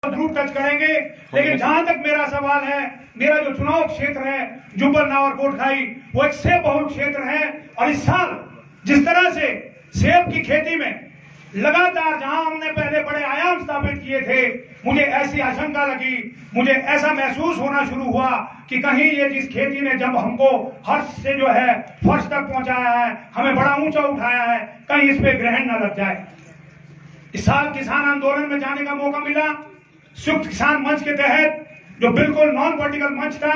जरूर टच करेंगे। लेकिन जहां तक मेरा सवाल है, मेरा जो चुनाव क्षेत्र है जुब्बल और कोटखाई, वो एक सेब बहुल क्षेत्र है। और इस साल जिस तरह से सेब की खेती में लगातार जहां हमने पहले बड़े आयाम स्थापित किए थे, मुझे ऐसी आशंका लगी, मुझे ऐसा महसूस होना शुरू हुआ कि कहीं ये जिस खेती ने जब हमको हर्ष से जो है फर्श तक पहुंचाया है, हमें बड़ा ऊंचा उठाया है, कहीं इस पे ग्रहण न लग जाए। इस साल किसान आंदोलन में जाने का मौका मिला। संयुक्त किसान मंच के तहत जो बिल्कुल नॉन पॉलिटिकल मंच था,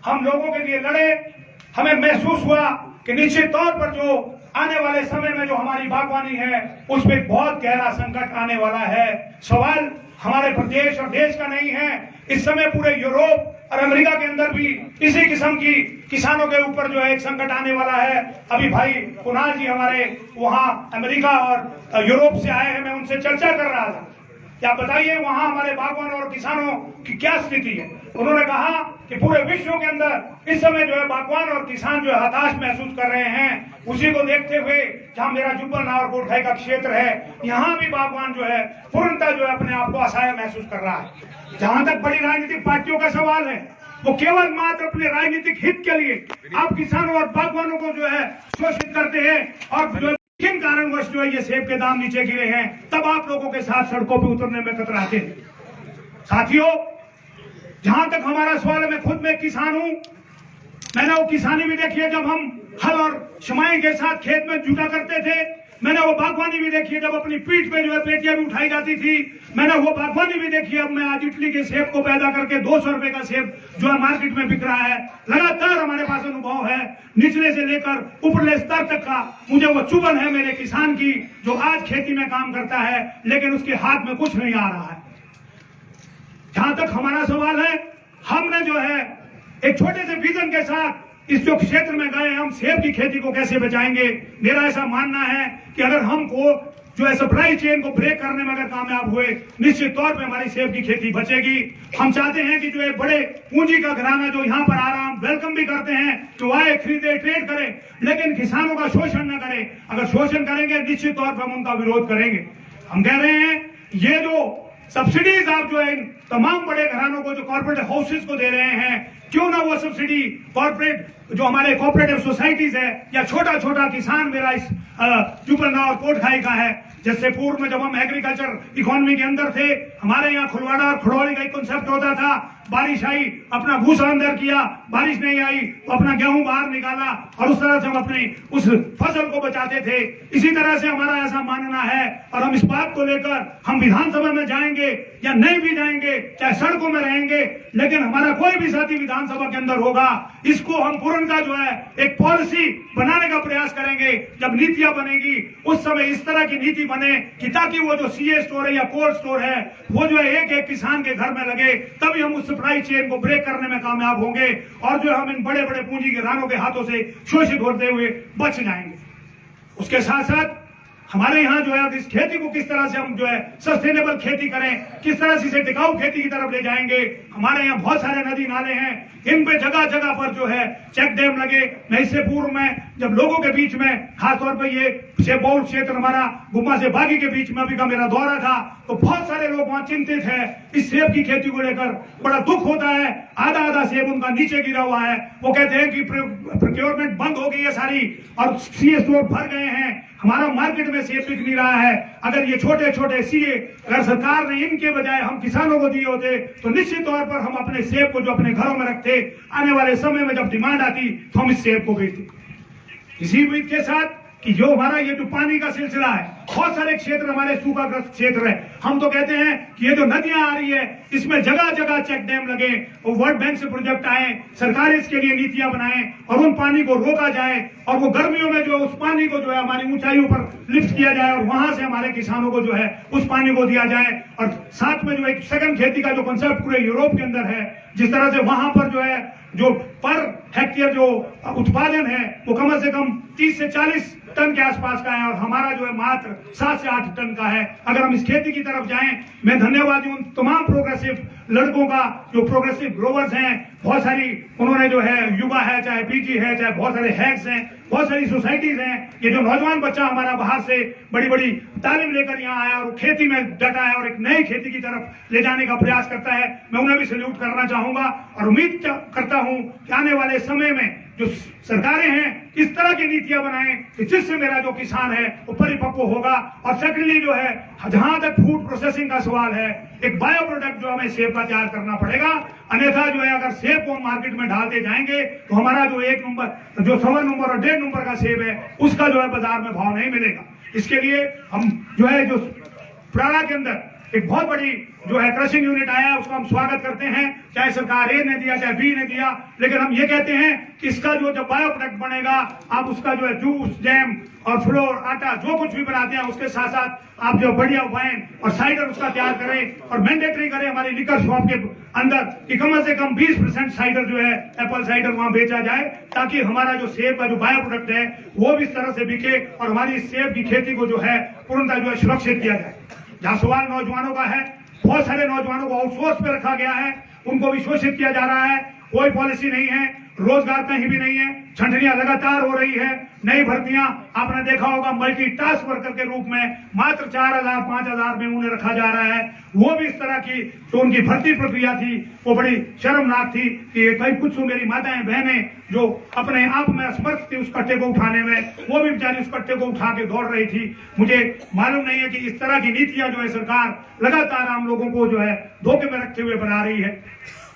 हम लोगों के लिए लड़े। हमें महसूस हुआ कि निश्चित तौर पर जो आने वाले समय में जो हमारी बागवानी है उस पर बहुत गहरा संकट आने वाला है। सवाल हमारे प्रदेश और देश का नहीं है, इस समय पूरे यूरोप और अमेरिका के अंदर भी इसी किस्म की किसानों के ऊपर जो है एक संकट आने वाला है। अभी भाई कुणाल जी हमारे वहां अमेरिका और यूरोप से आए हैं, मैं उनसे चर्चा कर रहा था, क्या बताइए वहां हमारे बागवानों और किसानों की क्या स्थिति है। उन्होंने कहा कि पूरे विश्व के अंदर इस समय जो है बागवान और किसान जो है हताश महसूस कर रहे हैं। उसी को देखते हुए जहां मेरा जुब्बल और कोटखाई का क्षेत्र है, यहाँ भी बागवान जो है पूर्णतः जो है अपने आप को असहाय महसूस कर रहा है। जहां तक बड़ी राजनीतिक पार्टियों का सवाल है, वो केवल मात्र अपने राजनीतिक हित के लिए आप किसानों और बागवानों को जो है शोषित करते हैं। और जो किन कारणवश जो है ये सेब के दाम नीचे गिरे हैं, तब आप लोगों के साथ सड़कों पर उतरने में कतराते हैं। साथियों, जहां तक हमारा सवाल है, मैं खुद में किसान हूं। मैंने वो किसानी भी देखी है जब हम हल और छमाई के साथ खेत में जुटा करते थे। मैंने वो बागवानी भी देखी है जब अपनी पीठ पे जो है पेटियां भी उठाई जाती थी। मैंने वो बागवानी भी देखी है। अब मैं आज इटली के सेब को पैदा करके 200 रुपए का सेब जो है मार्केट में बिक रहा है। लगातार हमारे पास अनुभव है, निचले से लेकर ऊपरले स्तर तक का। मुझे वो चुभन है मेरे किसान की, जो आज खेती में काम करता है लेकिन उसके हाथ में कुछ नहीं आ रहा है। जहां तक हमारा सवाल है, हमने जो है एक छोटे से विजन के साथ इस जो क्षेत्र में गए, हम सेब की खेती को कैसे बचाएंगे। मेरा ऐसा मानना है कि अगर हमको जो है सप्लाई चेन को ब्रेक करने में अगर कामयाब हुए, निश्चित तौर पे हमारी सेब की खेती बचेगी। हम चाहते हैं कि जो एक बड़े पूंजी का घराना जो यहाँ पर आ रहा, हम वेलकम भी करते हैं, तो आए, खरीदे, ट्रेड करे, लेकिन किसानों का शोषण न करे। अगर शोषण करेंगे निश्चित तौर पर हम उनका विरोध करेंगे। हम कह रहे हैं ये जो सब्सिडीज आप जो है तमाम बड़े घरानों को, जो कॉर्पोरेट हाउसेस को दे रहे हैं, क्यों ना वो सब्सिडी कॉर्पोरेट जो हमारे कोऑपरेटिव सोसाइटीज है या छोटा छोटा किसान मेरा इस जुब्बल और कोटखाई का है। जैसे पूर्व में जब हम एग्रीकल्चर इकोनॉमी के अंदर थे, हमारे यहाँ खुलवाड़ा और खड़ौली का एक कॉन्सेप्ट होता था, बारिश आई अपना भूसा अंदर किया, बारिश नहीं आई तो अपना गेहूं बाहर निकाला, और उस तरह से हम अपनी उस फसल को बचाते थे। इसी तरह से हमारा ऐसा मानना है, और हम इस बात को लेकर हम विधानसभा में जाएंगे या नहीं भी जाएंगे, चाहे सड़कों में रहेंगे, लेकिन हमारा कोई भी साथी विधानसभा के अंदर होगा, इसको हम पूर्णतः जो है एक पॉलिसी बनाने का प्रयास करेंगे। जब नीतियां बनेगी उस समय इस तरह की नीति बने कि ताकि वो जो सीए स्टोर है या कोल्ड स्टोर है वो जो है एक एक किसान के घर में लगे, तभी हम उस सप्लाई चेन को ब्रेक करने में कामयाब होंगे, और जो हम इन बड़े बड़े पूंजी के घरानों के हाथों से शोषित होते हुए बच जाएंगे। उसके साथ साथ हमारे यहाँ जो है इस खेती को किस तरह से हम जो है सस्टेनेबल खेती करें, किस तरह से इसे टिकाऊ खेती की तरफ ले जाएंगे। हमारे यहाँ बहुत सारे नदी नाले हैं, इन पे जगह जगह पर जो है चेक डैम लगे। मैं इससे पूर्व में जब लोगों के बीच में, खासतौर पर ये सेब बहुल क्षेत्र हमारा गुम्मा से बागी के बीच में अभी का मेरा दौरा था, तो बहुत सारे लोग वहां चिंतित है इस सेब की खेती को लेकर। बड़ा दुख होता है, आधा आधा सेब उनका नीचे गिरा हुआ है। वो कहते हैं कि प्रोक्योरमेंट बंद हो गई है सारी, और सीए स्टोर भर गए हैं, हमारा मार्केट में सेब बिक नहीं रहा है। अगर ये छोटे छोटे सीए अगर सरकार ने इनके बजाय हम किसानों को दिए होते, तो निश्चित तौर पर हम अपने सेब को जो अपने घरों में रखते, आने वाले समय में जब डिमांड आती तो हम इस सेब को बेचते। इसी उम्मीद के साथ कि जो हमारा ये जो पानी का सिलसिला है, बहुत सारे क्षेत्र हमारे सूखाग्रस्त क्षेत्र है। हम तो कहते हैं कि ये जो नदियां आ रही है इसमें जगह जगह चेक डैम लगे, और वर्ल्ड बैंक से प्रोजेक्ट आए, सरकार इसके लिए नीतियां बनाए, और उन पानी को रोका जाए, और वो गर्मियों में जो उस पानी को जो है हमारी ऊंचाइयों पर लिफ्ट किया जाए, और वहां से हमारे किसानों को जो है उस पानी को दिया जाए। और साथ में जो एक सेकंड खेती का जो कंसेप्ट पूरे यूरोप के अंदर है, जिस तरह से वहां पर जो है जो पर हेक्टेयर जो उत्पादन है वो कम से कम 30 से 40 टन के आसपास का है, और हमारा जो है मात्र मात्र 7 से 8 टन का है। अगर हम इस खेती की तरफ जाएं, मैं धन्यवाद उन तमाम प्रोग्रेसिव लड़कों का जो प्रोग्रेसिव ग्रोवर्स हैं, बहुत सारी उन्होंने जो है युवा है, चाहे बीजी है, चाहे बहुत सारे हैक्स हैं, बहुत सारी सोसाइटीज हैं। ये जो नौजवान बच्चा हमारा बाहर से बड़ी बड़ी तालीम लेकर यहाँ आया और वो खेती में डटा है और एक नई खेती की तरफ ले जाने का प्रयास करता है, मैं उन्हें भी सैल्यूट करना चाहूंगा और उम्मीद करता हूं कि आने वाले समय में जो सरकारें हैं इस तरह की नीतियां बनाएं कि जिससे मेरा जो किसान है वो परिपक्व होगा। और सेकेंडली जो है, जहां तक फूड प्रोसेसिंग का सवाल है, एक बायो प्रोडक्ट जो हमें सेब का तैयार करना पड़ेगा, अन्यथा जो है अगर सेब को हम मार्केट में डालते जाएंगे तो हमारा जो 1 नंबर, जो 1.25 नंबर और 1.5 नंबर का सेब है उसका जो है बाजार में भाव नहीं मिलेगा। इसके लिए हम जो है जो प्रारा के अंदर एक बहुत बड़ी जो है क्रशिंग यूनिट आया है, उसका हम स्वागत करते हैं, चाहे सरकार ए ने दिया चाहे बी ने दिया, लेकिन हम ये कहते हैं कि इसका जो जब बायो प्रोडक्ट बनेगा, आप उसका जो है जूस, जैम और फ्लोर, आटा जो कुछ भी बनाते हैं उसके साथ साथ आप जो बढ़िया वाइन और साइडर उसका तैयार करें और मैंडेटरी करें हमारी लिकर शॉप के अंदर कि कम से कम 20% साइडर जो है एप्पल साइडर वहां बेचा जाए, ताकि हमारा जो सेब का जो बायो प्रोडक्ट है वो भी इस तरह से बिके और हमारी सेब की खेती को जो है पूर्णतः जो है सुरक्षित किया जाए। जहां सवाल नौजवानों का है, बहुत सारे नौजवानों को आउटसोर्स पे रखा गया है, उनको भी शोषित किया जा रहा है, कोई पॉलिसी नहीं है, रोजगार कहीं भी नहीं है, छंटनियां लगातार हो रही है, नई भर्तियां आपने देखा होगा मल्टी टास्क वर्कर के रूप में मात्र 4,000 5,000 में उन्हें रखा जा रहा है। वो भी इस तरह की जो उनकी भर्ती प्रक्रिया थी वो बड़ी शर्मनाक थी कि कई कुछ मेरी माताएं बहनें जो अपने आप में असमर्थ थी उस कट्टे को उठाने में, वो भी बेचारी उस कट्टे को उठा के दौड़ रही थी। मुझे मालूम नहीं है कि इस तरह की नीतियां जो है सरकार लगातार आम लोगों को जो है धोखे में रखते हुए बना रही है।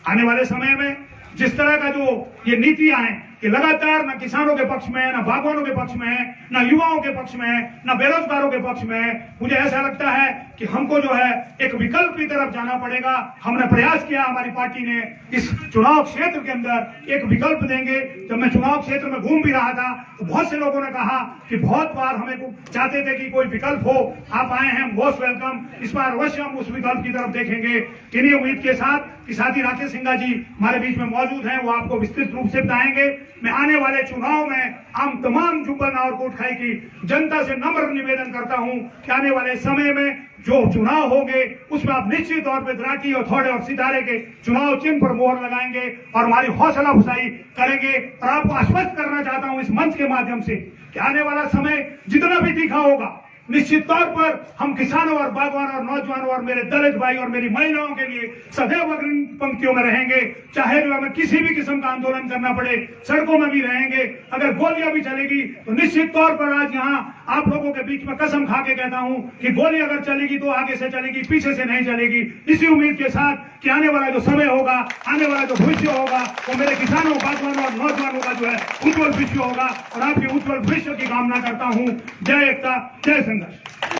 आने वाले समय में जिस तरह का जो ये नीतियां हैं कि लगातार न किसानों के पक्ष में है, न बागवानों के पक्ष में है, न युवाओं के पक्ष में है, न बेरोजगारों के पक्ष में है, मुझे ऐसा लगता है कि हमको जो है एक विकल्प की तरफ जाना पड़ेगा। हमने प्रयास किया, हमारी पार्टी ने इस चुनाव क्षेत्र के अंदर एक विकल्प देंगे। जब मैं चुनाव क्षेत्र में घूम भी रहा था तो बहुत से लोगों ने कहा कि बहुत बार हमें चाहते थे कि कोई विकल्प हो, आप आए हैं मोस्ट वेलकम, इस बार अवश्य हम उस विकल्प की तरफ देखेंगे। किन्हीं उम्मीद के साथ कि साथी राकेश सिंघा जी हमारे बीच में मौजूद हैं, वो आपको विस्तृत रूप से बताएंगे। मैं आने वाले चुनाव में हम तमाम जुब्बल और कोटखाई की जनता से नम्र निवेदन करता हूं कि आने वाले समय में जो चुनाव होंगे उसमें आप निश्चित तौर पर द्राटी और थोड़े और सितारे के चुनाव चिन्ह पर मोहर लगाएंगे और हमारी हौसला अफजाई करेंगे। और आपको आश्वस्त करना चाहता हूं इस मंच के माध्यम से कि आने वाला समय जितना भी तीखा होगा, निश्चित तौर पर हम किसानों और बागवानों और नौजवानों और मेरे दलित भाई और मेरी महिलाओं के लिए सदैव अग्रणी पंक्तियों में रहेंगे। चाहे जो हमें किसी भी किस्म का आंदोलन करना पड़े, सड़कों में भी रहेंगे। अगर गोलियां भी चलेगी तो निश्चित तौर पर आज यहाँ आप लोगों के बीच में कसम खा के कहता हूं कि गोली अगर चलेगी तो आगे से चलेगी, पीछे से नहीं चलेगी। इसी उम्मीद के साथ कि आने वाला जो समय होगा, आने वाला जो भविष्य होगा, वो मेरे किसानों, बागवानों और नौजवानों का जो है उज्जवल भविष्य होगा और आपके उज्जवल भविष्य की कामना करता हूं। जय एकता, जय संघर्ष।